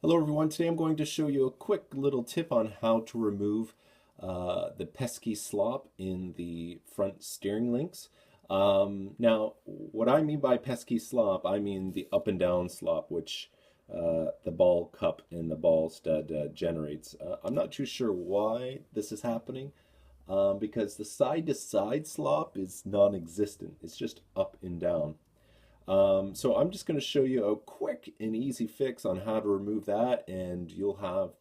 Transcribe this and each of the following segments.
Hello everyone, today I'm going to show you a quick little tip on how to remove the pesky slop in the front steering links. Now, what I mean by pesky slop, I mean the up and down slop, which the ball cup and the ball stud generates. I'm not too sure why this is happening, because the side-to-side slop is non-existent. It's just up and down. So I'm just going to show you a quick and easy fix on how to remove that, and you'll have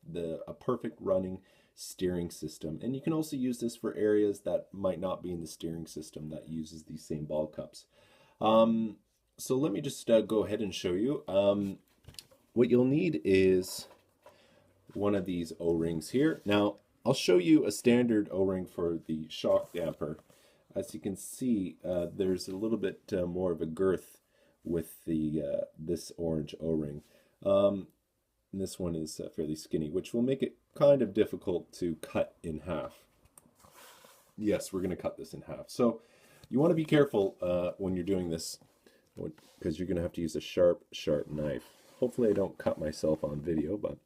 a perfect running steering system. And you can also use this for areas that might not be in the steering system that uses these same ball cups. So let me just go ahead and show you. What you'll need is one of these O-rings here. Now, I'll show you a standard O-ring for the shock damper. As you can see, there's a little bit more of a girth with this orange O-ring. This one is fairly skinny, which will make it kind of difficult to cut in half. Yes, we're going to cut this in half. So you want to be careful when you're doing this, because you're going to have to use a sharp knife. Hopefully I don't cut myself on video, but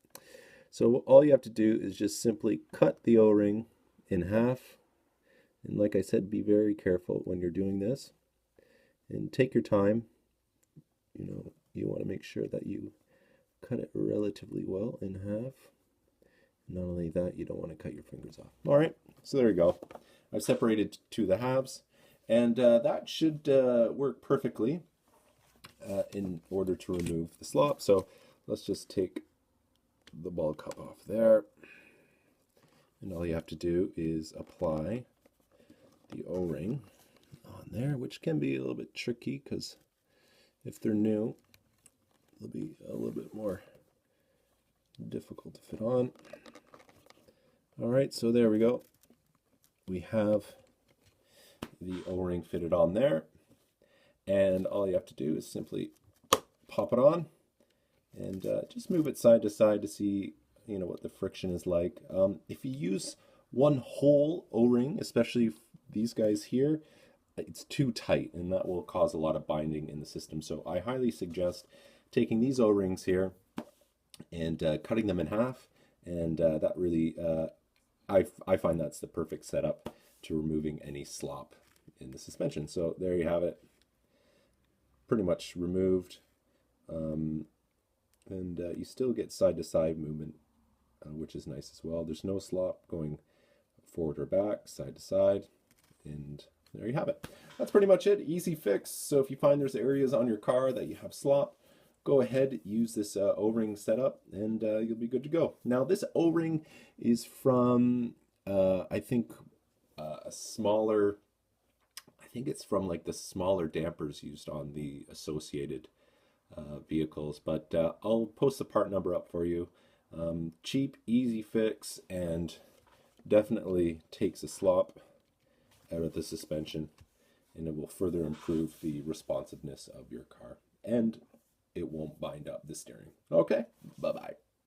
so all you have to do is just simply cut the O-ring in half. And like I said, be very careful when you're doing this, and take your time. You want to make sure that you cut it relatively well in half. Not only that, you don't want to cut your fingers off. All right, so there you go. I've separated to the halves, and that should work perfectly in order to remove the slop. So let's just take the ball cup off there, and all you have to do is apply the O-ring on there, which can be a little bit tricky because if they're new, they'll be a little bit more difficult to fit on. All right, so there we go. We have the O-ring fitted on there, and all you have to do is simply pop it on and just move it side to side to see what the friction is like. If you use one whole O-ring, especially these guys here, it's too tight, and that will cause a lot of binding in the system. So I highly suggest taking these O-rings here and cutting them in half, and that really, I find that's the perfect setup to removing any slop in the suspension. So there you have it, pretty much removed, and you still get side-to-side movement, which is nice as well. There's no slop going forward or back, side to side, and there you have it. That's pretty much it. Easy fix. So if you find there's areas on your car that you have slop, go ahead, use this O-ring setup, and you'll be good to go. Now this O-ring is from, I think it's from like the smaller dampers used on the associated vehicles, but I'll post the part number up for you. Cheap, easy fix, and definitely takes a slop out of the suspension, and it will further improve the responsiveness of your car, and it won't bind up the steering. Okay, bye-bye.